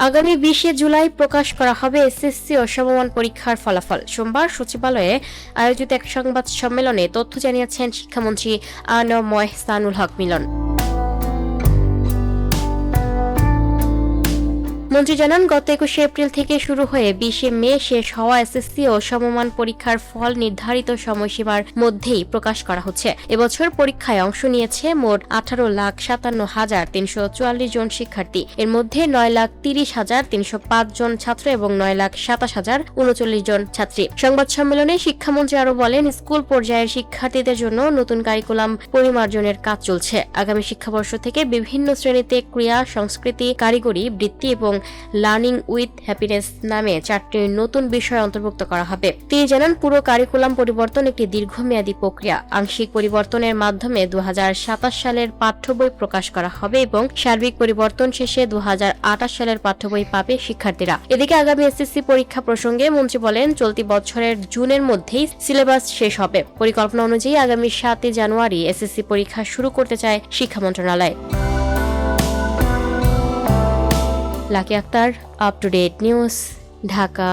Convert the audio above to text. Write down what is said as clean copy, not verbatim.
আগামী 20 জুলাই প্রকাশ করা হবে এসএসসি ও সমমান পরীক্ষার ফলাফল। সোমবার সচিবালয়ে আয়োজিত এক সংবাদ সম্মেলনে তথ্য জানিয়েছেন শিক্ষামন্ত্রী আ.ন.ম এহসানুল হক মিলন। মন্ত্রী জানান, গত 21 এপ্রিল থেকে শুরু হয়ে 20 মে শেষ হওয়া এসএসসি ও সমমান পরীক্ষার ফল নির্ধারিত সময়সীমার মধ্যেই প্রকাশ করা হচ্ছে। এবছর পরীক্ষায় অংশ নিয়েছে মোট 18,57,344 জন শিক্ষার্থী। এর মধ্যে 9,30,305 জন ছাত্র এবং 9,27,039 জন ছাত্রী। সংবাদ সম্মেলনে শিক্ষামন্ত্রী আরও বলেন, স্কুল পর্যায়ের শিক্ষার্থীদের জন্য নতুন কারিকুলাম পরিমার্জনের কাজ চলছে। আগামী শিক্ষাবর্ষ থেকে বিভিন্ন শ্রেণীতে ক্রীড়া, সংস্কৃতি, কারিগরি, বৃত্তি এবং লার্নিং উইথ হ্যাপিনেস নামে 4টি নতুন বিষয় অন্তর্ভুক্ত করা হবে। তিনি জানান, পুরো কারিকুলাম পরিবর্তন একটি দীর্ঘমেয়াদী প্রক্রিয়া। আংশিক পরিবর্তনের মাধ্যমে 2027 সালের পাঠ্য বই প্রকাশ করা হবে এবং সার্বিক পরিবর্তন শেষে 2028 সালের পাঠ্য বই পাবে শিক্ষার্থীরা। এদিকে আগামী এসএসসি পরীক্ষা প্রসঙ্গে মন্ত্রী বলেন, চলতি বছরের জুনের মধ্যেই সিলেবাস শেষ হবে। পরিকল্পনা অনুযায়ী আগামী 7 জানুয়ারি এসএসসি পরীক্ষা শুরু করতে চায় শিক্ষা মন্ত্রণালয়। Lucky Akter, up to date news, Dhaka.